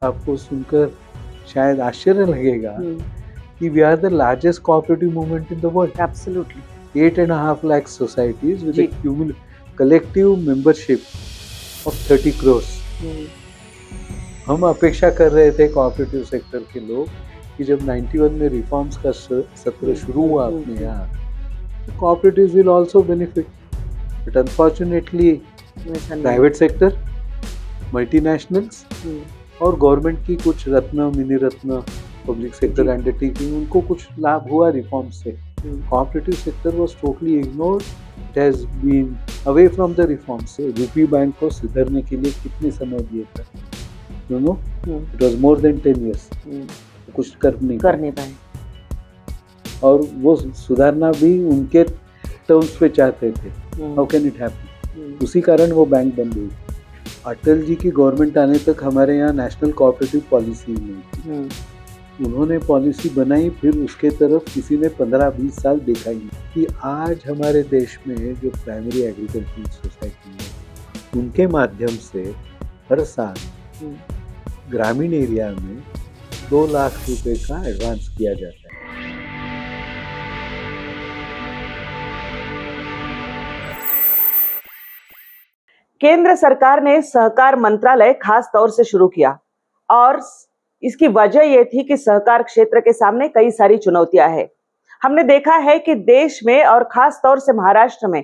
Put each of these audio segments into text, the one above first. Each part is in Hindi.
आपको सुनकर शायद आश्चर्य लगेगा कि we are the largest cooperative movement in the world. Absolutely 8.5 lakh societies with जी। a collective membership of 30 crores। हम अपेक्षा कर रहे थे कोऑपरेटिव सेक्टर के लोग कि जब 91 में रिफॉर्म्स का सत्र शुरू हुआ अपने यहाँ, तो cooperatives will also benefit, but unfortunately private sector, multinationals और गवर्नमेंट की कुछ Ratna mini Ratna public sector undertaking, उनको कुछ लाभ हुआ रिफॉर्म से। Cooperative sector was totally ignored, it has been away from the reforms. UP bank को सुधरने के लिए कितने समय दिए थे, you know, it was more than 10 years, कुछ कर नहीं पाए और वो सुधारना भी उनके टर्म्स पे चाहते थे। How can it happen? उसी कारण वो बैंक बन गई। अटल जी की गवर्नमेंट आने तक हमारे यहाँ नेशनल कोऑपरेटिव पॉलिसी नहीं थी। उन्होंने पॉलिसी बनाई, फिर उसके तरफ किसी ने 15-20 साल देखा ही नहीं। कि आज हमारे देश में जो प्राइमरी एग्रीकल्चरल सोसाइटी है, उनके माध्यम से हर साल ग्रामीण एरिया में 2 लाख रुपए का एडवांस किया जाता है। केंद्र सरकार ने सहकार मंत्रालय खास तौर से शुरू किया और इसकी वजह यह थी कि सहकार क्षेत्र के सामने कई सारी चुनौतियां हैं। हमने देखा है कि देश में और खास तौर से महाराष्ट्र में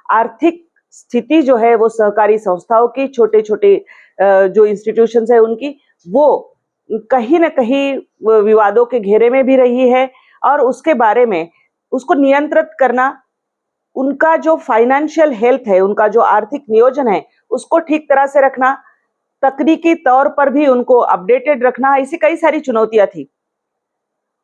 आर्थिक स्थिति जो है वो सहकारी संस्थाओं की, छोटे छोटे जो इंस्टीट्यूशंस है उनकी, वो कहीं ना कहीं विवादों के घेरे में भी रही है और उसके बारे में उसको नियंत्रित करना, उनका जो फाइनेंशियल हेल्थ है, उनका जो आर्थिक नियोजन है, उसको ठीक तरह से रखना, तकनीकी तौर पर भी उनको अपडेटेड रखना, ऐसी कई सारी चुनौतियां थी।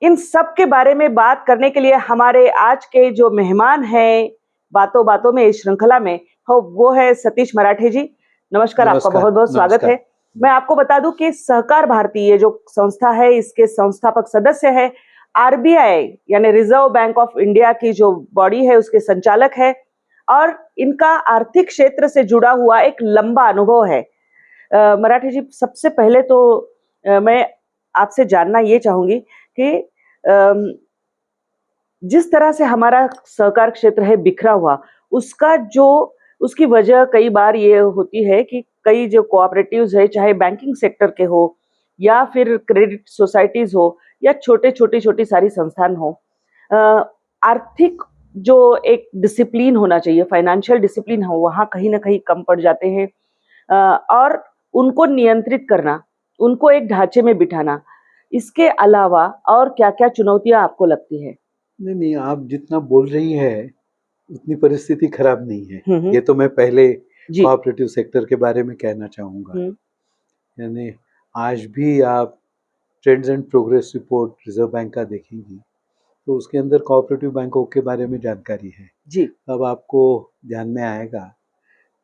इन सब के बारे में बात करने के लिए हमारे आज के जो मेहमान हैं बातों बातों में इस श्रृंखला में, वो है सतीश मराठे जी। नमस्कार, आपका बहुत बहुत स्वागत है। मैं आपको बता दूं कि सहकार भारती ये जो संस्था है, इसके संस्थापक सदस्य है आरबीआई यानी रिजर्व बैंक ऑफ इंडिया की जो बॉडी है उसके संचालक है और इनका आर्थिक क्षेत्र से जुड़ा हुआ एक लंबा अनुभव है। मराठे जी, सबसे पहले तो मैं आपसे जानना ये चाहूंगी कि जिस तरह से हमारा सहकार क्षेत्र है बिखरा हुआ, उसकी वजह कई बार ये होती है कि कई जो कोऑपरेटिव्स है, चाहे बैंकिंग सेक्टर के हो या फिर क्रेडिट सोसाइटीज हो या छोटी सारी संस्थान हो, आर्थिक जो एक डिसिप्लिन होना चाहिए, फाइनेंशियल डिसिप्लिन हो, वहाँ कहीं ना कहीं कम पड़ जाते हैं और उनको नियंत्रित करना, उनको एक ढांचे में बिठाना, इसके अलावा और क्या क्या चुनौतियां आपको लगती है? नहीं, आप जितना बोल रही है उतनी परिस्थिति खराब नहीं है। ये तो मैं पहले कोऑपरेटिव सेक्टर के बारे में कहना चाहूँगा। यानी आज भी आप trends and progress report reserve bank का देखेंगी तो उसके अंदर कोऑपरेटिव बैंकों के बारे में जानकारी है जी। अब आपको ध्यान में आएगा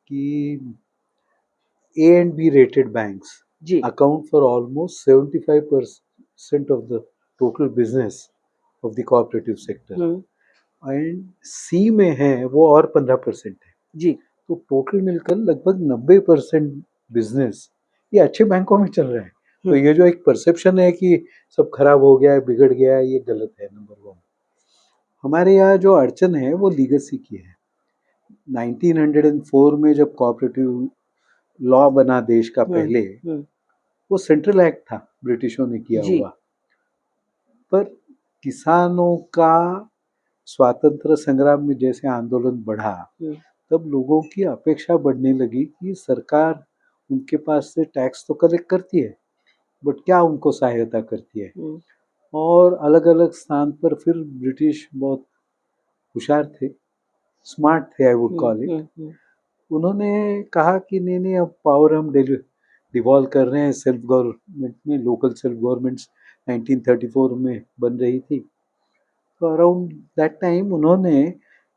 कि A and B rated banks account for almost 75% of the total business of the cooperative sector and C में है वो और 15% है जी। तो टोटल मिलकर लगभग 90% बिजनेस ये अच्छे बैंकों में चल रहा है। तो ये जो एक परसेप्शन है कि सब खराब हो गया है, बिगड़ गया है, ये गलत है। नंबर 1, हमारे यहाँ जो अड़चन है वो लीगेसी की है। 1904 में जब कोऑपरेटिव लॉ बना देश का पहले, वो सेंट्रल एक्ट था, ब्रिटिशों ने किया हुआ, पर किसानों का स्वातंत्र संग्राम में जैसे आंदोलन बढ़ा तब लोगों की अपेक्षा बढ़ने लगी कि सरकार उनके पास से टैक्स तो कलेक्ट करती है बट क्या उनको सहायता करती है। और अलग अलग स्थान पर फिर ब्रिटिश बहुत होशियार थे, स्मार्ट थे, आई वुड कॉल इट। उन्होंने कहा कि नहीं अब पावर हम डिवॉल्व कर रहे हैं सेल्फ गवर्नमेंट में। लोकल सेल्फ गवर्नमेंट्स 1934 में बन रही थी, तो अराउंड दैट टाइम उन्होंने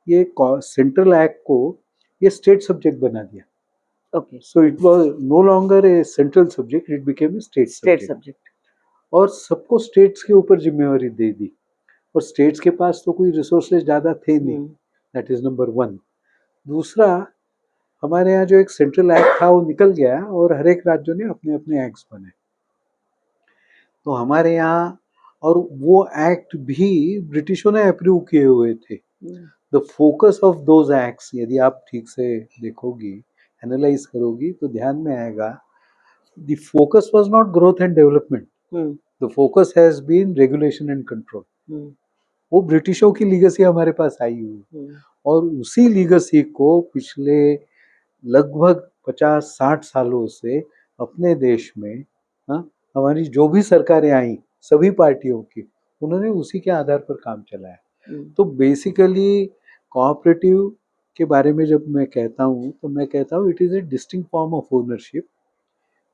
ये सेंट्रल एक्ट को ये स्टेट सब्जेक्ट बना दिया। Okay, so it was no longer a central subject, it became a state subject और सबको स्टेट्स के ऊपर जिम्मेवारी दे दी। और स्टेट्स के पास तो कोई रिसोर्सेज ज़्यादा थे नहीं, दैट इज नंबर 1। दूसरा, हमारे यहाँ जो एक सेंट्रल एक्ट था वो निकल गया और हर एक राज्यों ने अपने अपने एक्ट्स बनाए। तो हमारे यहाँ, और वो एक्ट भी ब्रिटिशों ने अप्रूव किए हुए थे। The focus of those acts, यदि आप ठीक से देखोगी, एनालाइज करोगी, तो ध्यान में आएगा, the focus was not growth and development, the focus has been regulation and control. वो ब्रिटिशों की लीगेसी हमारे पास आई हुई, और उसी लीगेसी को पिछले लगभग 50-60 सालों से अपने देश में, हाँ, हमारी जो भी सरकारें आई, सभी पार्टियों की, उन्होंने उसी के आधार पर काम चलाया। तो बेसिकली कोऑपरेटिव के बारे में जब मैं कहता हूँ, तो मैं कहता हूँ it is A distinct form of ownership,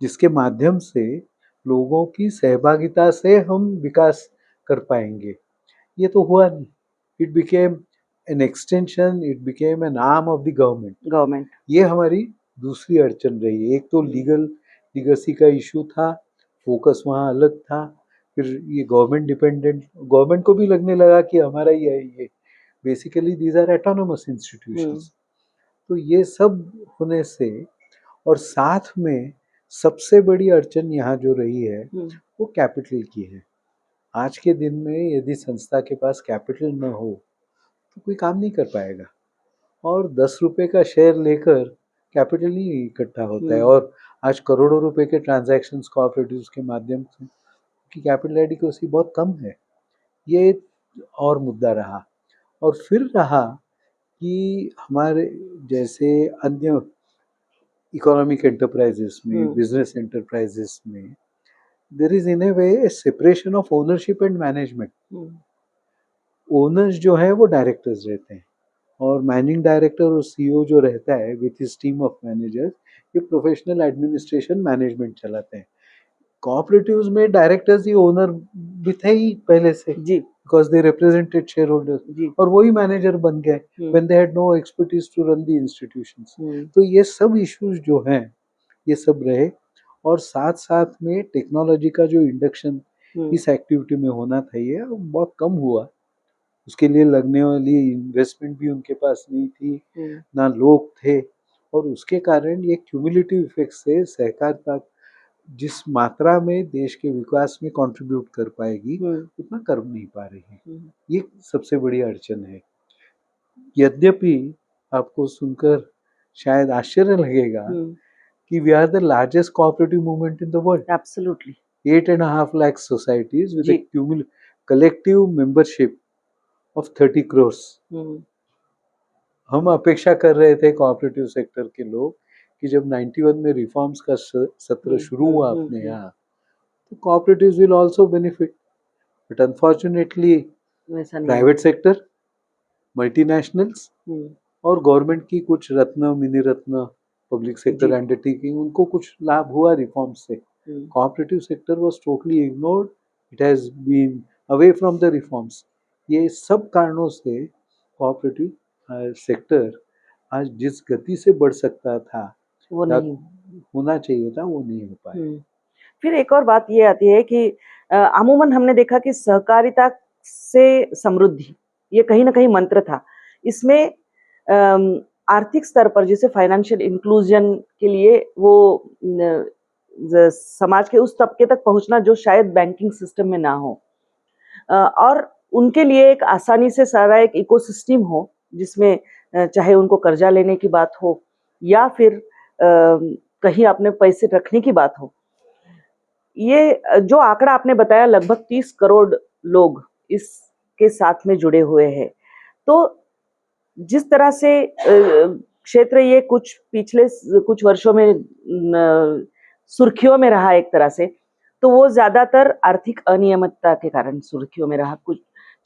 जिसके माध्यम से लोगों की सहभागिता से हम विकास कर पाएंगे। ये तो हुआ नहीं, it became an extension, it became an arm of the government. ये हमारी दूसरी अड़चन रही है। एक तो लीगेसी का इशू था, फोकस वहाँ अलग था, फिर ये गवर्नमेंट डिपेंडेंट, गवर्नमेंट को भी लगने लगा कि हमारा ही है ये, basically these are autonomous institutions. तो ये सब होने से, और साथ में सबसे बड़ी अड़चन यहाँ जो रही है वो कैपिटल की है। आज के दिन में यदि संस्था के पास कैपिटल न हो तो कोई काम नहीं कर पाएगा, और 10 रुपए का शेयर लेकर कैपिटल नहीं इकट्ठा होता है। और आज करोड़ों रुपए के ट्रांजैक्शंस कोऑपरेटिव्स के माध्यम से की कैपिटल एडिक्वेसी बहुत कम है। ये और मुद्दा रहा। और फिर रहा कि हमारे जैसे अन्य इकोनॉमिक एंटरप्राइजेस में, बिजनेस एंटरप्राइजेस में, there is in a way separation of ownership and management. Owners जो है वो डायरेक्टर्स रहते हैं, और मैनेजिंग डायरेक्टर और सीईओ जो रहता है with his team of managers, ये प्रोफेशनल एडमिनिस्ट्रेशन मैनेजमेंट चलाते हैं। कोऑपरेटिव्स में डायरेक्टर्स ही ओनर भी थे ही पहले से जी, because they represented shareholders, और वही मैनेजर बन गए when they had no expertise to run the institutions. तो ये सब इश्यूज जो हैं ये सब रहे, और साथ साथ में टेक्नोलॉजी का जो इंडक्शन इस एक्टिविटी में होना था ये बहुत कम हुआ। उसके लिए लगने वाली इन्वेस्टमेंट भी उनके पास नहीं थी, ना लोग थे, और उसके कारण ये क्यूमुलेटिव इफेक्ट से सहकारिता जिस मात्रा में देश के विकास में कंट्रीब्यूट कर पाएगी उतना कर नहीं पा रही है। ये सबसे बड़ी अड़चन है। यद्यपि आपको सुनकर शायद आश्चर्य लगेगा कि we are the largest cooperative movement in the world. Absolutely 8.5 lakh societies with a collective membership of 30 crores। हम अपेक्षा कर रहे थे कोऑपरेटिव सेक्टर के लोग कि जब 91 में रिफॉर्म्स का सत्र शुरू हुआ अपने यहाँ, तो cooperatives will also benefit, but unfortunately private sector, multinationals और गवर्नमेंट की कुछ Ratna, mini Ratna, public sector undertaking, उनको कुछ लाभ हुआ रिफॉर्म से। Cooperative sector was totally ignored, it has been away from the reforms. ये सब कारणों से कोऑपरेटिव सेक्टर आज जिस गति से बढ़ सकता था, वो नहीं होना चाहिए था, वो नहीं हो पाया। फिर एक और बात ये आती है कि अमूमन हमने देखा कि सहकारिता से समृद्धि ये कहीं ना कहीं मंत्र था। इसमें आर्थिक स्तर पर जैसे फाइनेंशियल इंक्लूजन के लिए वो समाज के उस तबके तक पहुंचना जो शायद बैंकिंग सिस्टम में ना हो, और उनके लिए एक आसानी से सारा एक इकोसिस्टम हो जिसमें चाहे उनको कर्जा लेने की बात हो या फिर कहीं अपने पैसे रखने की बात हो। ये जो आंकड़ा आपने बताया लगभग 30 करोड़ लोग इसके साथ में जुड़े हुए हैं। तो जिस तरह से क्षेत्र ये पिछले कुछ वर्षों में सुर्खियों में रहा एक तरह से, तो वो ज्यादातर आर्थिक अनियमितता के कारण सुर्खियों में रहा, कुछ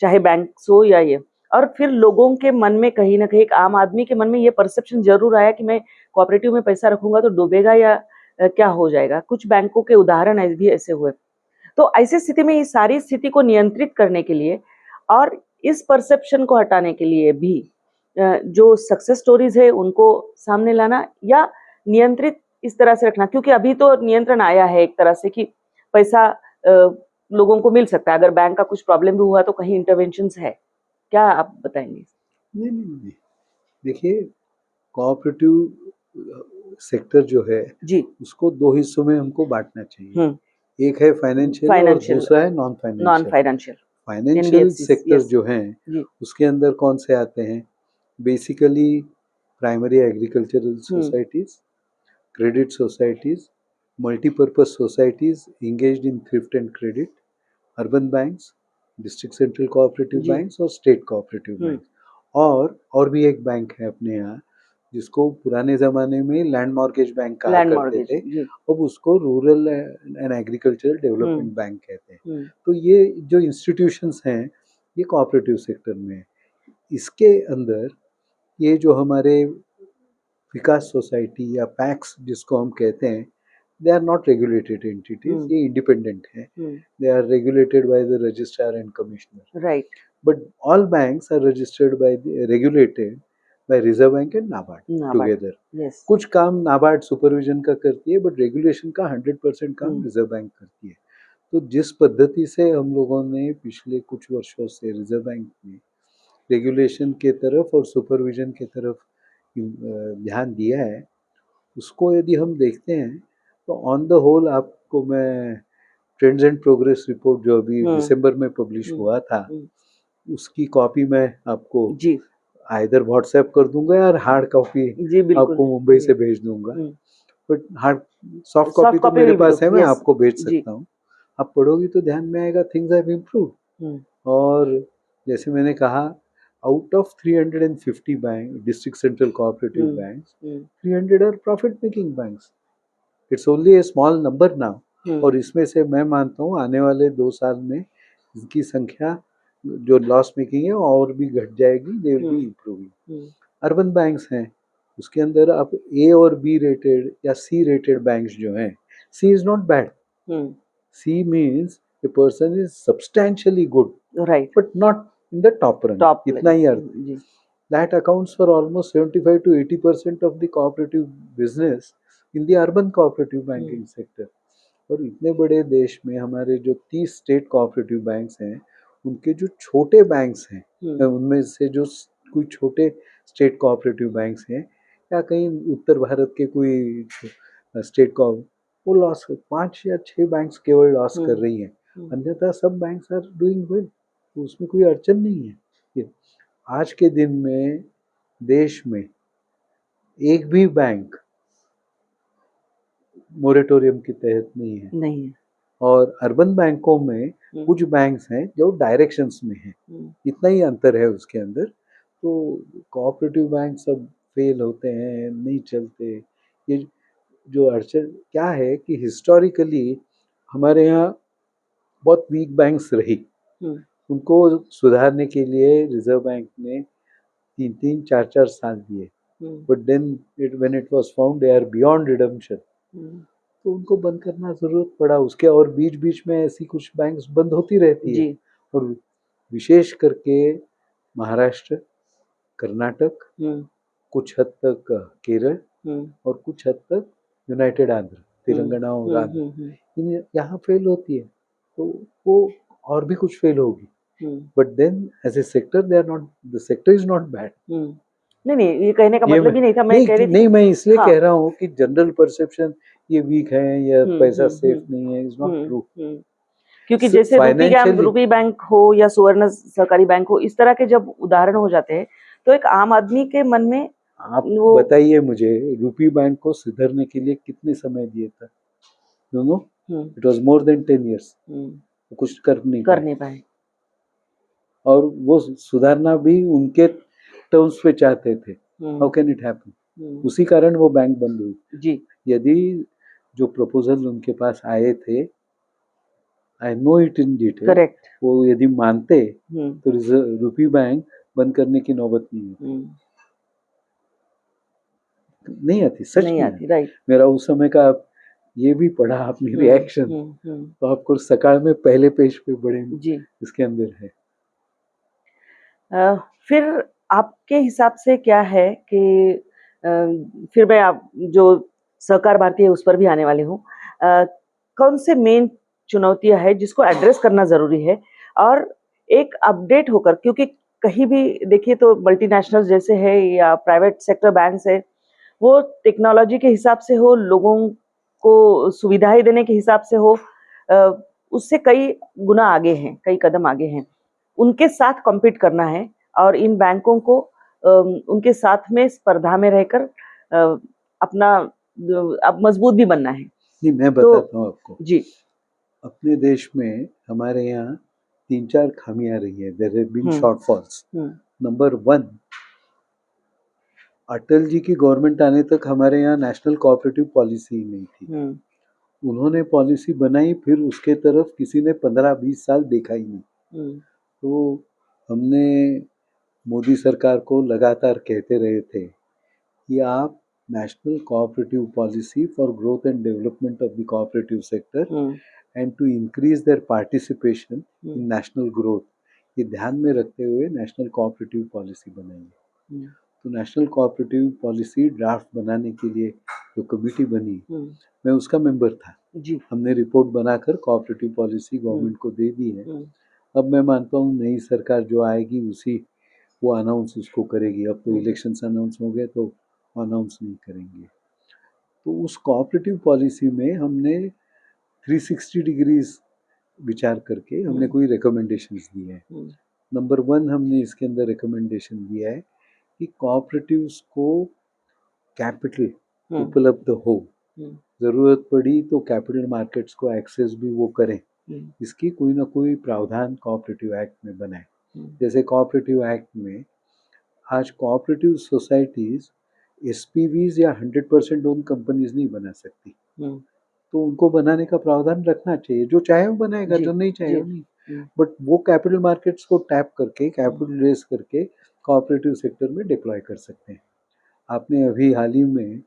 चाहे बैंक हो या ये। और फिर लोगों के मन में कहीं ना कहीं, एक आम आदमी के मन में ये परसेप्शन जरूर आया कि मैं कोऑपरेटिव में पैसा रखूंगा तो डूबेगा या क्या हो जाएगा। कुछ बैंकों के उदाहरण भी ऐसे हुए। तो ऐसी स्थिति में इस सारी स्थिति को नियंत्रित करने के लिए और इस परसेप्शन को हटाने के लिए भी जो सक्सेस स्टोरीज है उनको सामने लाना या नियंत्रित इस तरह से रखना, क्योंकि अभी तो नियंत्रण आया है एक तरह से कि पैसा लोगों को मिल सकता है। अगर बैंक का कुछ प्रॉब्लम भी हुआ तो कहीं इंटरवेंशंस है, क्या आप बताएंगे? नहीं, देखिए कोऑपरेटिव सेक्टर जो है जी, उसको दो हिस्सों में हमको बांटना चाहिए। एक है फाइनेंशियल और Financial. दूसरा है non non financial. Financial financial NBFCs, sector yes. जो हैं जी उसके अंदर कौन से आते हैं? Basically primary agricultural societies, credit societies, multipurpose societies engaged in thrift and credit, urban banks, district central cooperative जी। बैंक्स और स्टेट कोऑपरेटिव बैंक। और भी एक बैंक है अपने यहाँ जिसको पुराने ज़माने में लैंड मॉर्गेज बैंक कहा लैंड करते मॉर्गेज थे, जी अब उसको rural and agricultural development bank कहते हैं। हम्म, तो ये जो इंस्टीट्यूशंस हैं ये कोऑपरेटिव सेक्टर में है। इसके अंदर ये जो हमारे विकास सोसाइटी या पैक्स जिसको हम कहते हैं, they are not regulated entities, ये इंडिपेंडेंट है। They are regulated by the registrar and commissioner, right but all banks are registered by the regulated by Reserve Bank and NABARD together. Yes कुछ काम नाबार्ड सुपरविजन का करती है बट रेगुलेशन का 100% काम रिजर्व बैंक करती है। तो जिस पद्धति से हम लोगों ने पिछले कुछ वर्षों से रिजर्व बैंक में रेगुलेशन के तरफ और सुपरविजन के तरफ ध्यान दिया है, उसको यदि हम देखते हैं तो ऑन द होल आपको मैं ट्रेंड्स एंड प्रोग्रेस रिपोर्ट जो अभी दिसंबर में पब्लिश हुआ था उसकी कॉपी मैं आपको जी आइदर व्हाट्सएप कर दूंगा या हार्ड कॉपी जी बिल्कुल आपको मुंबई से भेज दूंगा। But hard soft Soft copy तो copy मेरे भी पास है, मैं yes, आपको भेज जी सकता हूँ। आप पढ़ोगी तो ध्यान में आएगा थिंग्स हैव इम्प्रूव्ड। और जैसे मैंने कहा out of 350 bank district central cooperative banks 300 are profit making banks. It's only a small number now. और इसमें से मैं मानता हूँ आने वाले 2 साल में इनकी संख्या जो लॉस मेकिंग है और भी घट जाएगी, they will be improving. Urban banks हैं उसके अंदर आप ए और बी रेटेड या सी रेटेड बैंक्स जो हैं, C is not bad, C means a person is substantially good right but not in the top run, इतना ही अर्थ है। That accounts for almost 75 to 80% of the cooperative business in the urban cooperative banking sector. और इतने बड़े देश में हमारे जो 30 स्टेट कोऑपरेटिव बैंक्स हैं उनके जो छोटे बैंक्स हैं उनमें से जो कोई छोटे स्टेट कोऑपरेटिव बैंक्स हैं या कहीं उत्तर भारत के कोई स्टेट को वो लॉस 5 या 6 बैंक्स केवल लॉस कर रही हैं, अन्यथा सब बैंक्स आर डूइंग वेल, उसमें कोई अड़चन नहीं है। आज के दिन में देश में एक भी बैंक मोरेटोरियम के तहत नहीं है और अर्बन बैंकों में कुछ बैंक्स हैं जो डायरेक्शंस में हैं, इतना ही अंतर है उसके अंदर। तो कोऑपरेटिव बैंक सब फेल होते हैं, नहीं चलते। ये जो अड़चन क्या है कि हिस्टोरिकली हमारे यहाँ बहुत वीक बैंक्स रही, उनको सुधारने के लिए रिजर्व बैंक ने 3-3, 4-4 साल दिए, but then when it was found they are beyond redemption, तो उनको बंद करना जरूरत पड़ा उसके। और बीच बीच में ऐसी कुछ बैंक्स बंद होती रहती है और विशेष करके महाराष्ट्र, कर्नाटक, कुछ हद तक केरल और कुछ हद तक यूनाइटेड आंध्र, तेलंगाना और आंध्र, यहाँ फेल होती है। तो वो और भी कुछ फेल होगी, but then as a sector they are not, the sector is not bad. नहीं ये कहने का मतलब ही नहीं था, मैं कह रही थी नहीं मैं इसलिए कह रहा हूँ कि जनरल परसेप्शन ये वीक है या पैसा सेफ नहीं है, इज नॉट ट्रू। क्योंकि जैसे रूपी बैंक हो या सुवर्ण सहकारी बैंक हो, इस तरह के जब उदाहरण हो जाते हैं तो एक आम आदमी के मन में आप बताइए मुझे रूपी बैंक को सुधरने के लिए कितने समय दिए था? You know it was more than 10 years, कुछ कर नहीं पाए और वो सुधारना भी उनके टर्म्स पे चाहते थे। How can it happen? उसी कारण वो बैंक बंद हुई जी। यदि जो प्रपोजल उनके पास आए थे, I know it in detail, correct, वो यदि मानते तो रूपी बैंक बंद करने की नौबत नहीं आती, सच नहीं आती, राइट। मेरा उस समय का ये भी पढ़ा आपने रिएक्शन, तो आपको सकाल में पहले पेज पे बड़े जी इसके अंदर है। फिर आपके हिसाब से क्या है कि फिर मैं आप जो सहकार भारती है उस पर भी आने वाली हूँ, कौन से मेन चुनौतियां है जिसको एड्रेस करना जरूरी है और एक अपडेट होकर, क्योंकि कहीं भी देखिए तो मल्टीनेशनल जैसे है या प्राइवेट सेक्टर बैंक्स है, वो टेक्नोलॉजी के हिसाब से हो, लोगों को सुविधाएं देने के हिसाब से हो, उससे कई गुना आगे हैं, कई कदम आगे हैं। उनके साथ कॉम्पीट करना है और इन बैंकों को उनके साथ में स्पर्धा में रहकर अपना अब मजबूत भी बनना है। नहीं, मैं तो बताता हूँ आपको। जी। अपने देश में हमारे यहाँ 3-4 खामियां रही है, there have been hmm shortfalls. Hmm number 1, Atal ji की गवर्नमेंट आने तक हमारे यहाँ नेशनल कोऑपरेटिव पॉलिसी ही नहीं थी। हम्म उन्होंने पॉलिसी बनाई, फिर उसके तरफ किसी ने 15-20 साल देखा ही नहीं। हम्म तो हमने मोदी सरकार को लगातार कहते रहे थे कि आप national cooperative policy for growth and development of the cooperative sector hmm and to increase their participation in hmm national growth, ये ध्यान में रखते हुए नेशनल कोऑपरेटिव पॉलिसी बनाई है। हम्म तो नेशनल कोऑपरेटिव पॉलिसी ड्राफ्ट बनाने के लिए जो कमेटी बनी, हम्म, मैं उसका मेंबर था। जी। हमने रिपोर्ट बनाकर कोऑपरेटिव पॉलिसी गवर्नमेंट को दे दी है। अब मैं मानता हूँ नई सरकार जो आएगी उसी वो अनाउंस उसको करेगी। अब तो इलेक्शंस अनाउंस हो गए तो अनाउंस नहीं करेंगे। तो उस कोऑपरेटिव पॉलिसी में हमने 360 डिग्रीज विचार करके हमने कोई रिकमेंडेशंस दिए हैं। नंबर 1 हमने इसके अंदर रिकमेंडेशन दिया है कि कोऑपरेटिव्स को कैपिटल उपलब्ध हो, ज़रूरत पड़ी तो कैपिटल मार्केट्स को एक्सेस भी वो करें, इसकी कोई ना कोई प्रावधान कोऑपरेटिव एक्ट में बनाए। जैसे कोऑपरेटिव एक्ट में आज कोऑपरेटिव सोसाइटीज़ एसपीवीज या 100% ओन कंपनीज नहीं बना सकती, तो उनको बनाने का प्रावधान रखना चाहिए। जो चाहे वो बनाएगा, जो नहीं चाहे वो नहीं। बट वो कैपिटल मार्केट्स को टैप करके, कैपिटल रेस करके कोऑपरेटिव सेक्टर में डिप्लॉय कर सकते हैं। आपने अभी हाल ही में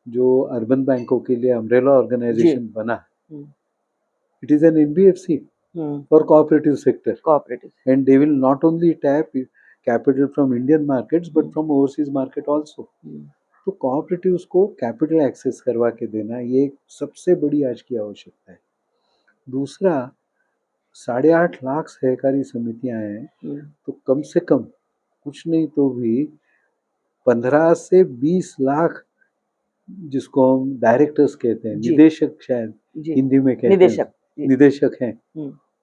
जो अर्बन बैंकों के लिए अम्ब्रेला ऑर्गेनाइजेशन बना, it is an NBFC for cooperative sector, and they will not only tap capital from Indian markets but from overseas market also. तो कोऑपरेटिव्स को कैपिटल एक्सेस करवा के देना ये सबसे बड़ी आज की आवश्यकता है। दूसरा, 8.5 लाख सहकारी समितियां हैं, तो कम से कम कुछ नहीं तो भी 15 से 20 लाख, जिसको हम डायरेक्टर्स कहते हैं, निदेशक शायद हिंदी में कहते हैं, निदेशक हैं,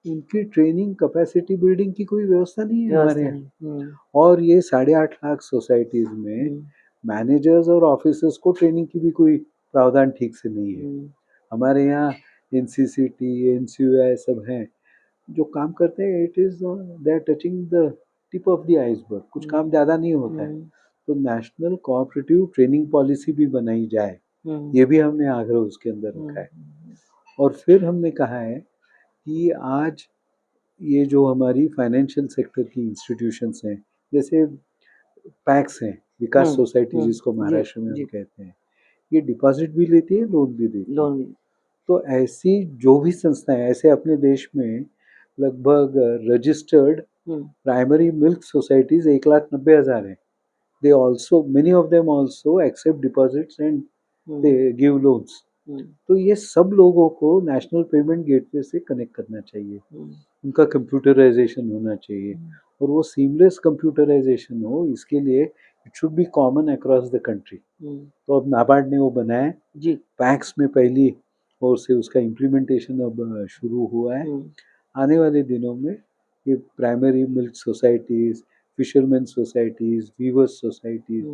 उनकी ट्रेनिंग कैपेसिटी बिल्डिंग की कोई व्यवस्था नहीं है हमारे यहाँ। और ये 8.5 लाख सोसाइटीज में मैनेजर्स और ऑफिसर्स को ट्रेनिंग की भी कोई प्रावधान ठीक से नहीं है। हमारे यहाँ एनसीसीटी, एनसीयूआई सब हैं जो काम करते हैं, it is they are touching the tip of the iceberg, कुछ काम ज़्यादा नहीं होता है। तो नेशनल कोऑपरेटिव ट्रेनिंग पॉलिसी भी बनाई जाए, ये भी हमने आग्रह उसके अंदर रखा है। और फिर हमने कहा है कि आज ये जो हमारी फाइनेंशियल सेक्टर की इंस्टीट्यूशंस हैं, जैसे पैक्स हैं, विकास सोसाइटी जिसको महाराष्ट्र में हम कहते हैं, ये डिपॉजिट भी लेती है, लोन भी देती है। तो ऐसी जो भी संस्थाएं, ऐसे अपने देश में लगभग रजिस्टर्ड प्राइमरी मिल्क सोसाइटीज 1,90,000 हैं। They also, many of them also accept deposits and they give loans. तो ये सब लोगों को नेशनल पेमेंट गेटवे से कनेक्ट करना चाहिए, उनका कंप्यूटराइजेशन होना चाहिए, और वो सीमलेस कंप्यूटराइजेशन हो, इसके लिए it should be common across the country. तो अब नाबार्ड ने वो बनाया है, पैक्स में पहली ओर से उसका इम्प्लीमेंटेशन अब शुरू हुआ है। आने वाले दिनों में ये primary milk societies, fishermen societies, weavers societies,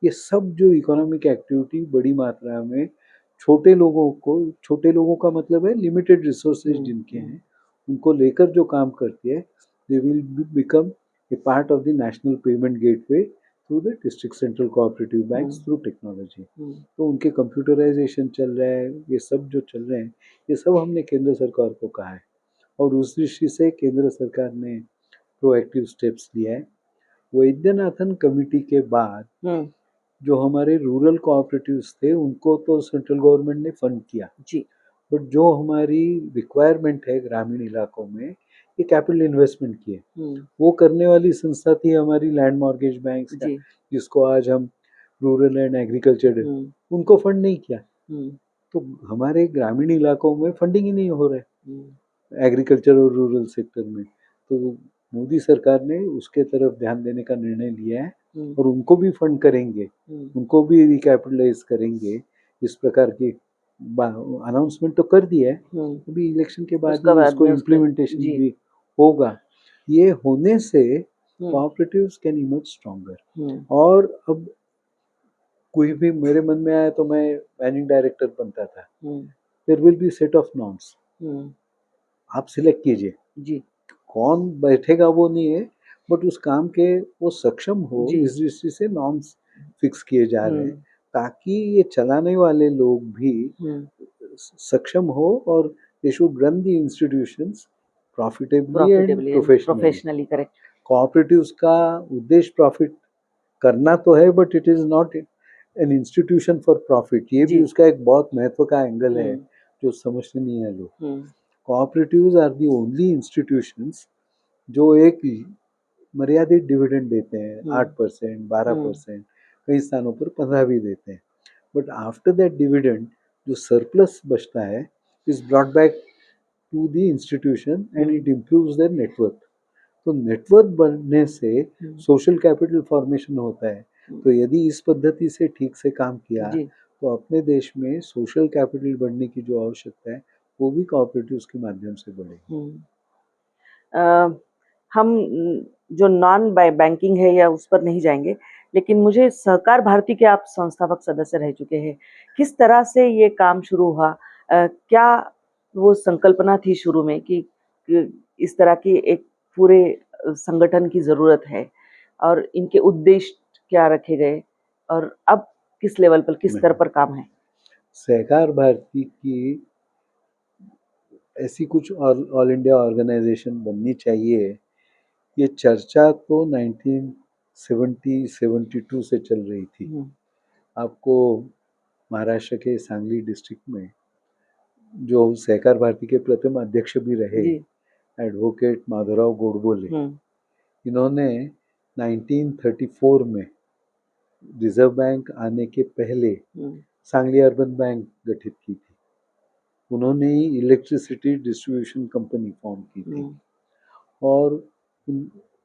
ये सब जो इकोनॉमिक एक्टिविटी बड़ी मात्रा में छोटे लोगों का मतलब है लिमिटेड रिसोर्सेज जिनके हैं, उनको लेकर जो काम करती है, they will become a part of the national payment gateway through the district central cooperative banks through technology. तो उनके कंप्यूटराइजेशन चल रहा है, ये सब जो चल रहे हैं, ये सब हमने केंद्र सरकार को कहा है, और उस दृष्टि से केंद्र सरकार ने प्रोएक्टिव स्टेप्स लिया है। वैद्यनाथन कमेटी के बाद जो हमारे रूरल कोऑपरेटिव्स थे, उनको तो सेंट्रल गवर्नमेंट ने फंड किया, बट जो हमारी रिक्वायरमेंट है ग्रामीण इलाकों में, ये कैपिटल इन्वेस्टमेंट की है। वो करने वाली संस्था थी हमारी लैंड मॉर्गेज बैंक, जिसको आज हम रूरल एंड एग्रीकल्चर, उनको फंड नहीं किया। तो हमारे ग्रामीण इलाकों में फंडिंग ही नहीं हो रहा है एग्रीकल्चर और रूरल सेक्टर में। तो मोदी सरकार ने उसके तरफ ध्यान देने का निर्णय लिया है, और उनको भी फंड करेंगे, उनको भी रिकैपिटलाइज करेंगे इस प्रकार की अनाउंसमेंट तो कर दिया है, अभी इलेक्शन के बाद उसका ही बाद इसको में उसका इम्प्लीमेंटेशन जी भी होगा। ये होने से हम्म कॉपरेटिव्स कैन इमर्ज स्ट्रॉन्गर। हम्म और अब कोई भी मेरे मन में आया तो मैं मैनेजिंग डायरेक्टर बनता था। Hmm there will be set of norms, hmm, आप सिलेक्ट कीजिए जी कौन बैठेगा वो नहीं है, बट उस काम के वो सक्षम हो, जी इस दृष्टि से नॉर्म्स फिक्स किए जा रहे हैं हम्म ताकि ये चलाने वाले लोग भी सक्षम हो और they should run the institutions profitably and profitably and professionally. Professionally correct cooperatives का उद्देश्य प्रॉफिट करना तो है, but it is not an institution for profit. ये भी जी उसका एक बहुत महत्व का एंगल है हम्म जो समझते नहीं है लोग। Hmm cooperatives are the only institutions जो एक मर्यादित डिविडेंड देते हैं, हम्म 8%, बारह हम्म परसेंट कई स्थानों पर 15 भी देते हैं। बट आफ्टर दैट डिविडेंड जो सरप्लस बचता है is brought back to the institution and it improves their network. तो नेटवर्क बनने से सोशल कैपिटल फॉर्मेशन होता है। तो यदि इस पद्धति से ठीक से काम किया जी तो अपने देश में सोशल कैपिटल बढ़ने की जो आवश्यकता है वो भी कोऑपरेटिव्स के माध्यम से बढ़ेगी। हम जो नॉन बैंकिंग है या उस पर नहीं जाएंगे, लेकिन मुझे सहकार भारती के आप संस्थापक सदस्य रह चुके हैं। किस तरह से ये काम शुरू हुआ? क्या वो संकल्पना थी शुरू में कि इस तरह की एक पूरे संगठन की जरूरत है और इनके उद्देश्य क्या रखे गए और अब किस लेवल पर किस स्तर पर काम है? सहकार भारती की ऐसी कुछ ऑल इंडिया ऑर्गेनाइजेशन बननी चाहिए, ये चर्चा तो 1970-72 से चल रही थी। आपको महाराष्ट्र के सांगली डिस्ट्रिक्ट में जो सहकार भारती के प्रथम अध्यक्ष भी रहे जी एडवोकेट माधवराव गोडबोले, इन्होंने 1934 में रिजर्व बैंक आने के पहले सांगली अर्बन बैंक गठित की थी। उन्होंने ही इलेक्ट्रिसिटी डिस्ट्रीब्यूशन कंपनी फॉर्म की थी और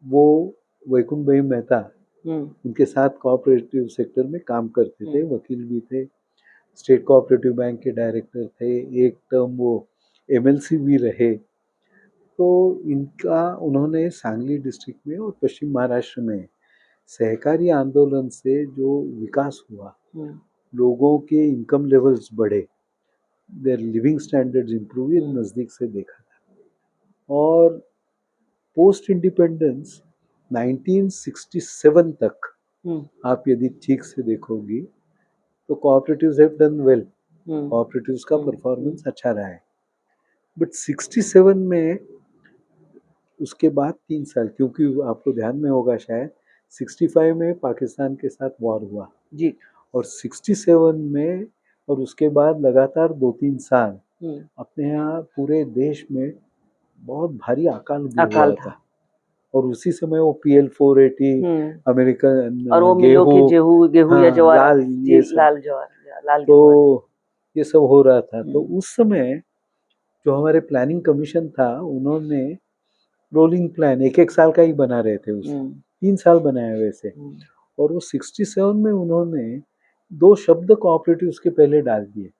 वो वैकुंठ भाई मेहता उनके साथ कोऑपरेटिव सेक्टर में काम करते थे, वकील भी थे, स्टेट कोऑपरेटिव बैंक के डायरेक्टर थे, एक टर्म वो एमएलसी भी रहे। तो इनका उन्होंने सांगली डिस्ट्रिक्ट में और पश्चिम महाराष्ट्र में सहकारी आंदोलन से जो विकास हुआ, लोगों के इनकम लेवल्स बढ़े, देयर लिविंग स्टैंडर्ड्स इम्प्रूव, ये नज़दीक से देखा था। और पोस्ट इंडिपेंडेंस 1967 तक आप यदि ठीक से देखोगी तो cooperatives have done well, cooperatives का परफॉर्मेंस अच्छा रहा है। बट 67 में उसके बाद 3 साल, क्योंकि आपको ध्यान में होगा शायद 65 में पाकिस्तान के साथ वॉर हुआ जी और 67 में और उसके बाद लगातार 2-3 साल अपने यहाँ पूरे देश में बहुत भारी अकाल भी हुआ था। और उसी समय वो PL480 अमेरिकन और वो मिलो की गेहूं या जवार, लाल जी, ये सब, लाल जवार, लाल तो गेहूं। ये सब हो रहा था। तो उस समय जो हमारे प्लानिंग कमीशन था उन्होंने रोलिंग प्लान 1-1 साल का ही बना रहे थे, उस 3 साल बनाए वैसे। और वो 67 में उन्होंने 2 शब्द कोऑपरेटिव्स के पहले डाल दिए,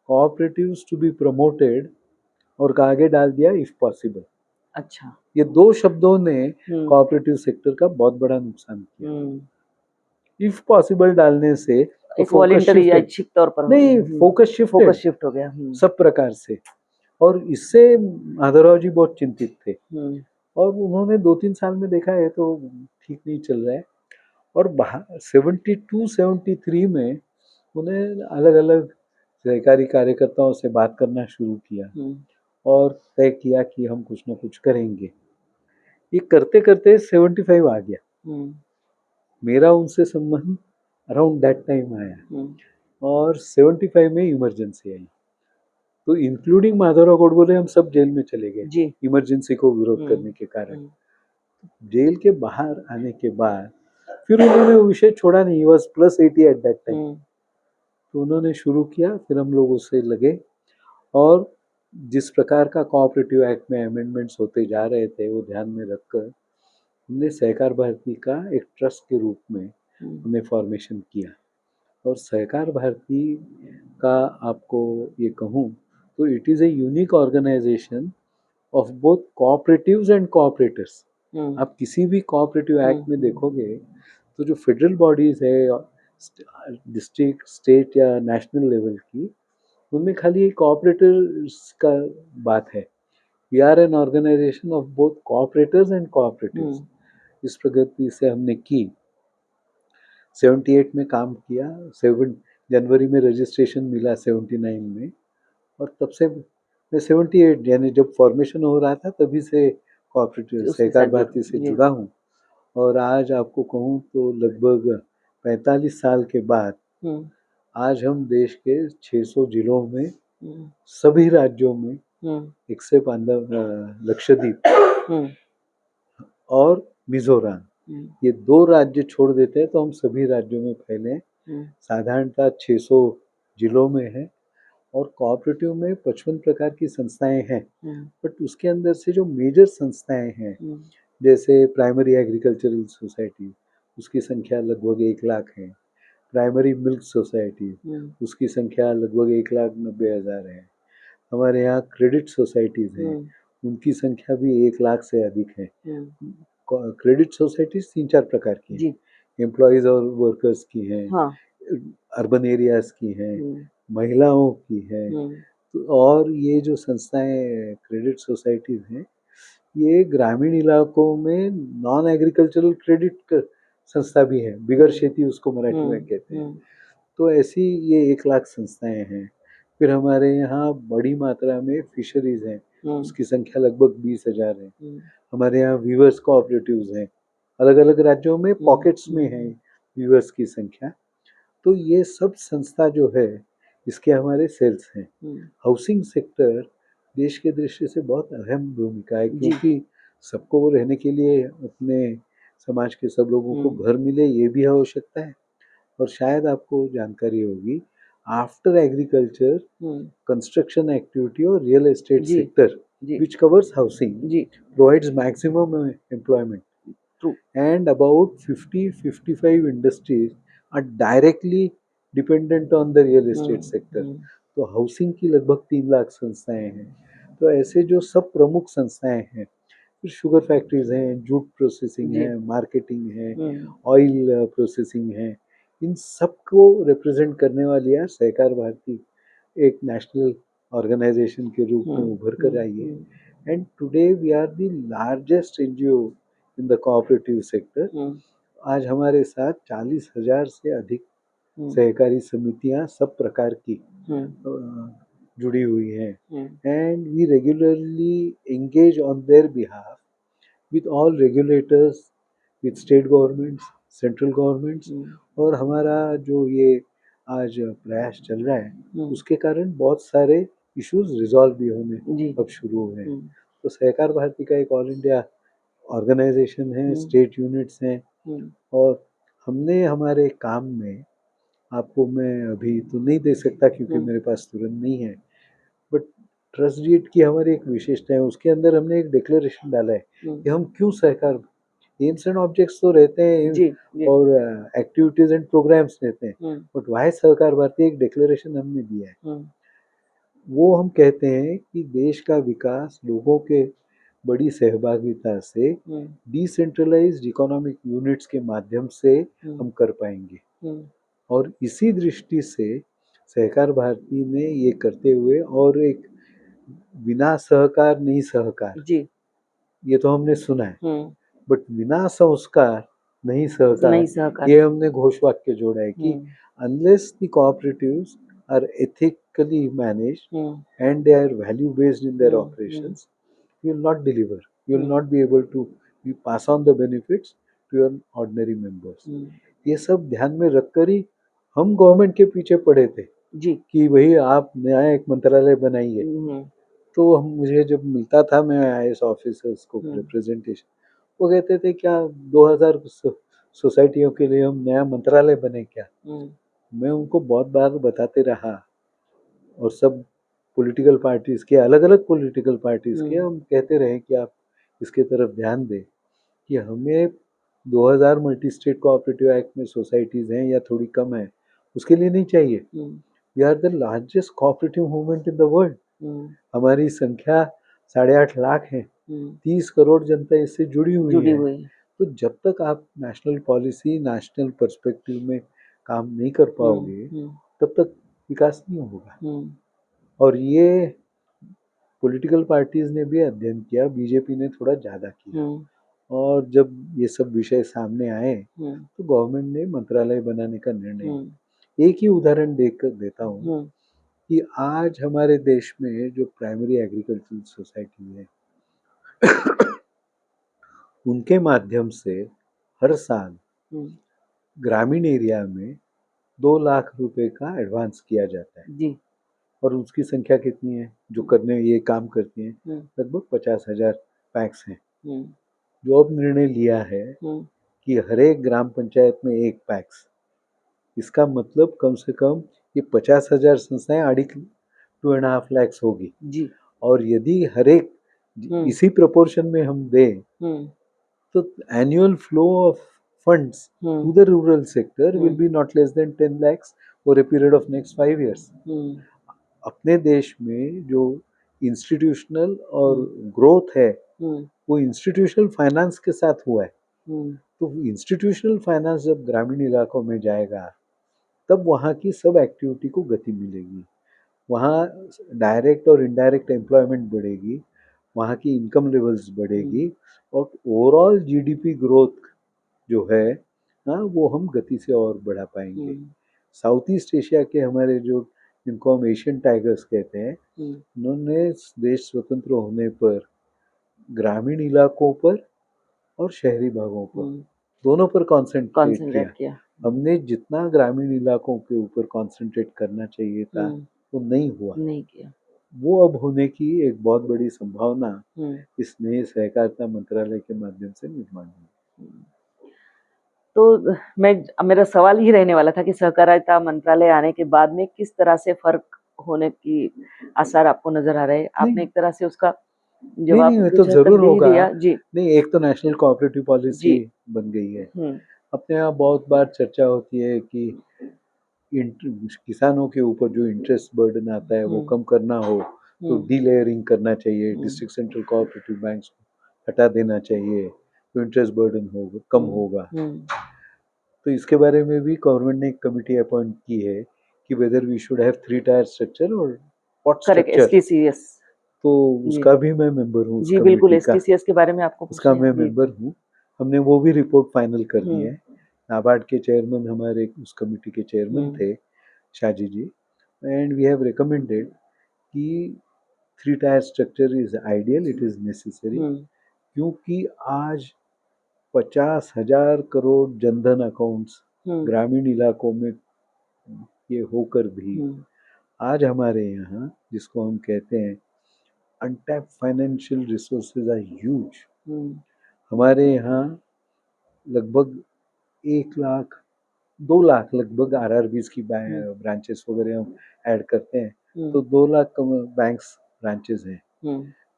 कोऑपरेटिव्स टू बी प्रमोटेड, और आगे डाल दिया इफ पॉसिबल। अच्छा, ये 2 शब्दों ने कोऑपरेटिव सेक्टर का बहुत बड़ा नुकसान किया। इफ पॉसिबल डालने से तो एक वॉलंटरी या इच्छिक तौर पर नहीं, फोकस शिफ्ट हो गया सब प्रकार से। और इससे माधवराव जी बहुत चिंतित थे और उन्होंने 2-3 साल में देखा है तो ठीक नहीं चल रहा है। और 72-73 में उन्हें अलग अलग सहकारी कार्यकर्ताओं से बात करना शुरू किया और तय किया कि हम कुछ ना कुछ करेंगे। ये करते करते 75 आ गया। मेरा उनसे संबंध अराउंड दैट टाइम आया और 75 में इमरजेंसी आई। तो इंक्लूडिंग माधवराव गोडबोले हम सब जेल में चले गए इमरजेंसी को विरोध करने के कारण। जेल के बाहर आने के बाद फिर उन्होंने वो विषय छोड़ा नहीं, वॉज +80 एट दैट टाइम। तो उन्होंने शुरू किया, फिर हम लोग उससे लगे और जिस प्रकार का कोऑपरेटिव एक्ट में अमेंडमेंट्स होते जा रहे थे वो ध्यान में रखकर हमने सहकार भारती का एक ट्रस्ट के रूप में हमने फॉर्मेशन किया और सहकार भारती का आपको ये कहूँ तो it is a unique organization of both cooperatives and cooperators. आप किसी भी कोऑपरेटिव एक्ट में देखोगे तो जो फेडरल बॉडीज है डिस्ट्रिक्ट स्टेट या नेशनल लेवल की, उनमें खाली कोऑपरेटर्स का बात है। We are an organization of both cooperators and cooperatives. इस प्रगति से हमने की 78 में काम किया, 7 जनवरी में रजिस्ट्रेशन मिला 79 में, और तब से मैं 78 यानी जब फॉर्मेशन हो रहा था तभी से कोऑपरेटिव सहकार भारती से जुड़ा हूँ। और आज आपको कहूँ तो लगभग 45 साल के बाद आज हम देश के 600 जिलों में सभी राज्यों में एक्सेप्ट लक्षद्वीप और मिजोरम, ये 2 राज्य छोड़ देते हैं तो हम सभी राज्यों में फैले। साधारणतः 600 जिलों में है और कोऑपरेटिव में 55 प्रकार की संस्थाएं हैं। बट उसके अंदर से जो मेजर संस्थाएं हैं जैसे प्राइमरी एग्रीकल्चरल सोसाइटी, उसकी संख्या लगभग 1 लाख है। प्राइमरी मिल्क सोसाइटी, उसकी संख्या लगभग 1,90,000 है। हमारे यहाँ क्रेडिट सोसाइटीज हैं, उनकी संख्या भी 1 लाख से अधिक है। क्रेडिट सोसाइटीज 3-4 प्रकार की हैं, एम्प्लॉयज और वर्कर्स की हैं, अर्बन एरियाज की हैं, महिलाओं की है। और ये जो संस्थाएं क्रेडिट सोसाइटीज हैं, ये ग्रामीण इलाकों में नॉन एग्रीकल्चरल क्रेडिट संस्था भी है, बिगर शेती उसको मराठी में कहते हैं। तो ऐसी ये 1 लाख संस्थाएं हैं। फिर हमारे यहाँ बड़ी मात्रा में फिशरीज हैं, उसकी संख्या लगभग 20,000 है। हमारे यहाँ वीवर्स कोऑपरेटिव्स हैं, अलग अलग राज्यों में पॉकेट्स में है वीवर्स की संख्या। तो ये सब संस्था जो है इसके हमारे सेल्स हैं। हाउसिंग सेक्टर देश के दृष्टि से बहुत अहम भूमिका है, क्योंकि सबको रहने के लिए अपने समाज के सब लोगों को घर मिले, ये भी आवश्यकता है। और शायद आपको जानकारी होगी, आफ्टर एग्रीकल्चर कंस्ट्रक्शन एक्टिविटी और real estate sector which covers housing provides maximum employment. True. And about 50-55 industries are directly dependent on the real estate sector. तो हाउसिंग की लगभग 3 लाख संस्थाएं हैं। तो ऐसे जो सब प्रमुख संस्थाएं हैं, फिर शुगर फैक्ट्रीज हैं, जूट प्रोसेसिंग है, मार्केटिंग है, ऑयल प्रोसेसिंग है, इन सबको रिप्रेजेंट करने वाली है सहकार भारती एक नेशनल ऑर्गेनाइजेशन के रूप में उभर कर आई है। And today we are the largest NGO in the cooperative sector. आज हमारे साथ 40,000 से अधिक सहकारी समितियां सब प्रकार की जुड़ी हुई हैं। And we regularly engage on their behalf with all regulators, with state governments, central governments. और हमारा जो ये आज प्रयास चल रहा है उसके कारण बहुत सारे इश्यूज रिजॉल्व भी होने अब शुरू हुए हैं। तो सहकार भारती का एक ऑल इंडिया ऑर्गेनाइजेशन है, स्टेट यूनिट्स हैं, और हमने हमारे काम में, आपको मैं अभी तो नहीं दे सकता क्योंकि मेरे पास तुरंत नहीं है, बट ट्रस्ट डीड की हमारी एक विशेषता है, उसके अंदर हमने एक डिक्लेरेशन डाला है कि हम क्यों सहकार, एम्स एंड ऑब्जेक्ट्स तो रहते हैं और एक्टिविटीज एंड प्रोग्राम्स रहते हैं, बट वाई सहकार भारती एक डिक्लेरेशन हमने दिया है। वो हम कहते हैं कि देश का विकास लोगों के बड़ी सहभागिता से डिसेंट्रलाइज्ड इकोनॉमिक यूनिट्स के माध्यम से हम कर पाएंगे। और इसी दृष्टि से सहकार भारती ने ये करते हुए, और एक बिना सहकार नहीं सहकार, ये तो हमने सुना है, बट बिना संस्कार नहीं सहकार, ये हमने घोषवाक्य जोड़ा है कि unless the cooperatives are ethically managed and they are value based in their operations, you will not deliver, you will not be able to pass on the benefits to your ordinary members. ये सब ध्यान में रखकर ही हम गवर्नमेंट के पीछे पड़े थे कि भाई आप नया एक मंत्रालय बनाइए। तो हम, मुझे जब मिलता था मैं IAS ऑफिसर्स को रिप्रेजेंटेशन, वो कहते थे क्या 2000 सोसाइटियों के लिए हम नया मंत्रालय बने क्या? मैं उनको बहुत बार बताते रहा, और सब पॉलिटिकल पार्टीज के, अलग अलग पॉलिटिकल पार्टीज के, हम कहते रहे कि आप इसके तरफ ध्यान दें कि हमें 2000 मल्टी स्टेट कोऑपरेटिव एक्ट में सोसाइटीज हैं या थोड़ी कम है, उसके लिए नहीं चाहिए। We are the largest cooperative movement in the world. हमारी संख्या 8.5 लाख है, 30 करोड़ जनता इससे जुड़ी हुई है। तो जब तक आप नेशनल पॉलिसी, नेशनल पर्सपेक्टिव में काम नहीं कर पाओगे, तब तक विकास नहीं होगा। और ये पॉलिटिकल पार्टीज ने भी अध्ययन किया, बीजेपी ने थोड़ा ज़्यादा किया। और जब ये सब विषय सामने आए तो गवर्नमेंट ने मंत्रालय बनाने का निर्णय लिया। एक ही उदाहरण देकर देता हूँ कि आज हमारे देश में जो प्राइमरी एग्रीकल्चरल सोसाइटी है उनके माध्यम से हर साल ग्रामीण एरिया में 2 लाख रुपए का एडवांस किया जाता है जी। और उसकी संख्या कितनी है जो करने ये काम करती हैं? लगभग 50,000 पैक्स हैं। जो अब निर्णय लिया है कि हर एक ग्राम पंचायत में एक पैक्स, इसका मतलब कम से कम ये 50,000 संस्थाएं 2.5 लाख होगी जी। और यदि हर एक इसी प्रोपोर्शन में हम दें तो annual flow of funds to the rural sector will be not less than 10 lakhs over a period of next 5 years। अपने देश में जो इंस्टीट्यूशनल और ग्रोथ है वो इंस्टीट्यूशनल फाइनेंस के साथ हुआ है। तो इंस्टीट्यूशनल फाइनेंस जब ग्रामीण इलाकों में जाएगा तब वहाँ की सब एक्टिविटी को गति मिलेगी, वहाँ डायरेक्ट और इनडायरेक्ट एम्प्लॉयमेंट बढ़ेगी, वहाँ की इनकम लेवल्स बढ़ेगी और ओवरऑल जीडीपी ग्रोथ जो है वो हम गति से और बढ़ा पाएंगे। साउथ ईस्ट एशिया के हमारे जो जिनको हम एशियन टाइगर्स कहते हैं, उन्होंने देश स्वतंत्र होने पर ग्रामीण इलाकों पर और शहरी भागों पर दोनों पर कॉन्सेंट्रेट किया। हमने जितना ग्रामीण इलाकों के ऊपर कॉन्सेंट्रेट करना चाहिए था वो नहीं किया। वो अब होने की एक बहुत बड़ी संभावना इस नए सहकारिता मंत्रालय के माध्यम से निर्माण हुई। तो मेरा सवाल ही रहने वाला था कि सहकारिता मंत्रालय आने के बाद में किस तरह से फर्क होने की आसार आपको नजर आ रहे हैं? आपने एक तरह से उसका जवाब नहीं, तो जरूर होगा जी। नहीं, एक तो नेशनल कोऑपरेटिव पॉलिसी बन गई है। अपने यहाँ बहुत बार चर्चा होती है कि किसानों के ऊपर जो इंटरेस्ट बर्डन आता है वो कम करना हो तो डीलेयरिंग करना चाहिए, डिस्ट्रिक्ट सेंट्रल कोऑपरेटिव बैंक्स को हटा देना चाहिए तो इंटरेस्ट बर्डन होगा, कम होगा। तो इसके बारे में भी गवर्नमेंट ने एक कमिटी अपॉइंट की है कि whether we should have 3 tier structure और व्हाट स्ट्रक्चर। एसटीसीएस। तो उसका भी मैं मेंबर हूँ। जी बिल्कुल, एसटीसीएस के बारे में आपको उसका मैं मेंबर हूँ। हमने वो भी रिपोर्ट फाइनल कर दी है। नाबार्ड के चेयरमैन हमारे उस कमिटी के चेयरमैन थे शाजी जी, एंड वी हैव रिकमेंडेड कि 3 tier structure is ideal, it is necessary, क्योंकि आज 50,000 करोड़ जनधन अकाउंट्स ग्रामीण इलाकों में ये होकर भी आज हमारे यहाँ जिसको हम कहते हैं untapped financial resources are huge. हमारे यहाँ लगभग 1 लाख 2 लाख लगभग आरआरबीज की ब्रांचेस वगैरह हम ऐड करते हैं तो 2 लाख बैंक्स ब्रांचेस हैं।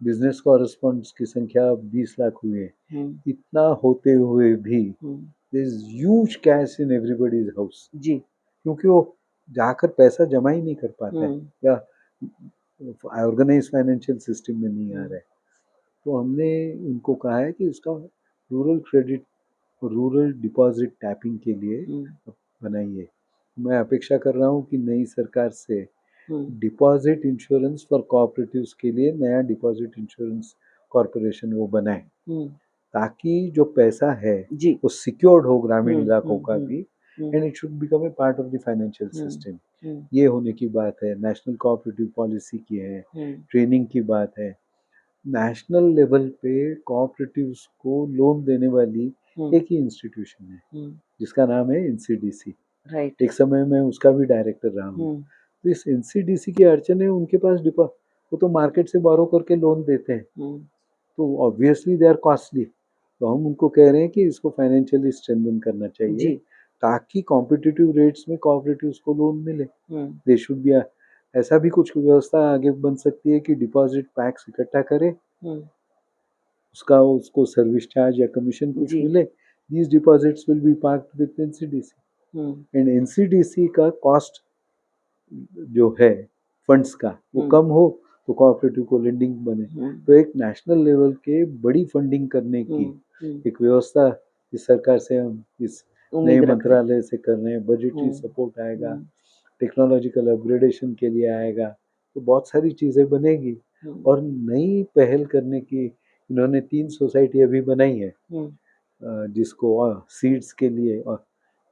बिजनेस कॉरेस्पॉन्डेंट्स की संख्या 20 लाख हुई है। इतना होते हुए भी there is huge cash in everybody's house जी, क्योंकि वो जाकर पैसा जमा ही नहीं कर पाते हैं या ऑर्गेनाइज फाइनेंशियल सिस्टम में नहीं आ रहा है। तो हमने उनको कहा है कि उसका rural credit, rural deposit tapping के लिए बनाइए। मैं अपेक्षा कर रहा हूँ कि नई सरकार से डिपॉजिट इंश्योरेंस फॉर कोऑपरेटिव्स के लिए नया डिपॉजिट इंश्योरेंस कॉर्पोरेशन वो बनाए ताकि जो पैसा है वो सिक्योर्ड हो ग्रामीण इलाकों का भी, and it should become a part of the financial system. ये होने की बात है। नेशनल कोऑपरेटिव पॉलिसी की है, ट्रेनिंग की बात है। नेशनल लेवल पे कोऑपरेटिव्स को लोन देने वाली एक ही इंस्टीट्यूशन है जिसका नाम है एनसीडीसी। राइट, एक समय में उसका भी डायरेक्टर रहा हूँ। तो इस एनसीडीसी की अड़चन है, उनके पास वो तो मार्केट से बोरो करके लोन देते हैं तो ऑब्वियसली दे आर कॉस्टली। तो हम उनको कह रहे हैं कि इसको फाइनेंशियली स्ट्रेंथन करना चाहिए ताकि कॉम्पिटिटिव रेट्स में कोऑपरेटिव्स को लोन मिले। दे शुड बी ऐसा भी कुछ व्यवस्था आगे बन सकती है कि डिपॉजिट पैक्स इकट्ठा करे, उसको सर्विस चार्ज या कमीशन कुछ मिले। These deposits will be parked with NCDC. And NCDC का कॉस्ट जो है फंड्स का वो कम हो तो कोऑपरेटिव को लेंडिंग बने। तो एक नेशनल लेवल के बड़ी फंडिंग करने की एक व्यवस्था इस सरकार से हम इस नए मंत्रालय से कर रहे हैं। बजटरी सपोर्ट आएगा, टेक्नोलॉजिकल अपग्रेडेशन के लिए आएगा, तो बहुत सारी चीज़ें बनेगी। और नई पहल करने की इन्होंने 3 सोसाइटी अभी बनाई है, जिसको सीड्स के लिए और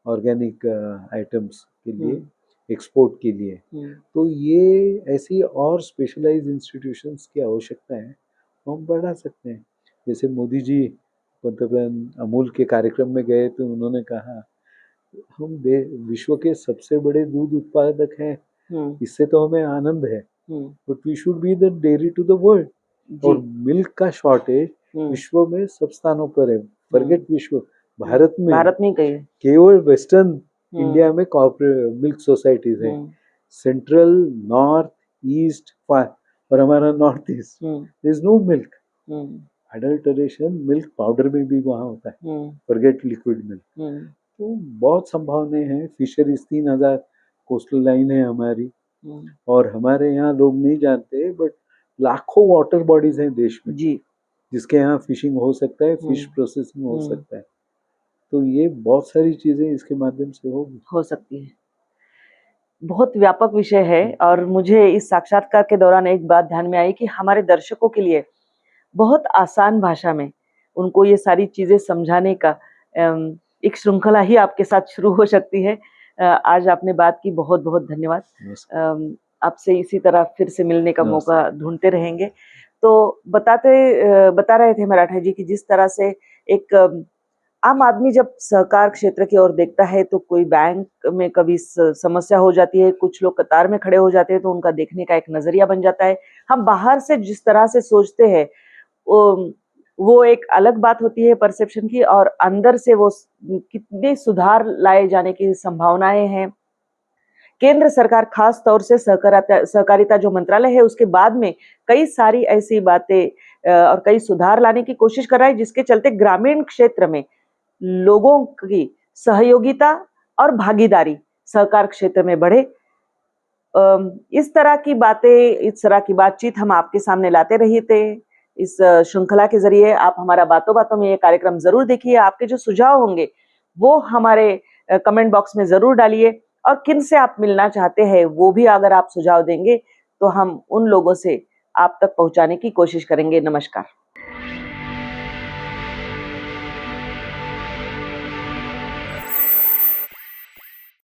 ऑर्गेनिक आइटम्स के लिए, एक्सपोर्ट के लिए। तो ये ऐसी और स्पेशलाइज्ड इंस्टीट्यूशंस की आवश्यकता है, हम बढ़ा सकते हैं। जैसे मोदी जी पंतप्रधान अमूल के कार्यक्रम में गए तो उन्होंने कहा हम विश्व के सबसे बड़े दूध उत्पादक हैं, इससे तो हमें आनंद है, but we should be the dairy to the world. और मिल्क का शॉर्टेज विश्व में सब स्थानों पर है, फॉरगेट विश्व, भारत में केवल वेस्टर्न इंडिया में कॉर्पोरेट मिल्क सोसाइटीज हैं, सेंट्रल, नॉर्थ, ईस्ट और हमारा north east there is no milk. Adulteration milk powder में भी वहाँ होता है, फॉरगेट लिक्विड मिल्क। तो बहुत संभावनाएं हैं। फिशरीज 3000 कोस्टल लाइन है हमारी, और हमारे यहाँ लोग नहीं जानते, बट लाखों वाटर बॉडीज हैं देश में जी, जिसके यहाँ फिशिंग हो सकता है, फिश प्रोसेसिंग हो सकता है। तो ये बहुत सारी चीजें इसके माध्यम से हो सकती है। बहुत व्यापक विषय है, और मुझे इस साक्षात्कार के दौरान एक बात ध्यान में आई कि हमारे दर्शकों के लिए बहुत आसान भाषा में उनको ये सारी चीजें समझाने का एक श्रृंखला ही आपके साथ शुरू हो सकती है। आज आपने बात की, बहुत बहुत धन्यवाद। आपसे इसी तरह फिर से मिलने का मौका ढूंढते रहेंगे। तो बता रहे थे मराठा जी कि जिस तरह से एक आम आदमी जब सहकार क्षेत्र की ओर देखता है तो कोई बैंक में कभी समस्या हो जाती है, कुछ लोग कतार में खड़े हो जाते हैं, तो उनका देखने का एक नजरिया बन जाता है। हम बाहर से जिस तरह से सोचते हैं वो एक अलग बात होती है परसेप्शन की, और अंदर से वो कितने सुधार लाए जाने की संभावनाएं हैं। केंद्र सरकार खास तौर से सहकारिता जो मंत्रालय है उसके बाद में कई सारी ऐसी बातें और कई सुधार लाने की कोशिश कर रहा है, जिसके चलते ग्रामीण क्षेत्र में लोगों की सहयोगिता और भागीदारी सहकार क्षेत्र में बढ़े। इस तरह की बातें, इस तरह की बातचीत हम आपके सामने लाते रहे थे। इस श्रृंखला के जरिए आप हमारा बातों बातों में ये कार्यक्रम जरूर देखिए। आपके जो सुझाव होंगे वो हमारे कमेंट बॉक्स में जरूर डालिए, और किन से आप मिलना चाहते हैं वो भी अगर आप सुझाव देंगे तो हम उन लोगों से आप तक पहुंचाने की कोशिश करेंगे। नमस्कार।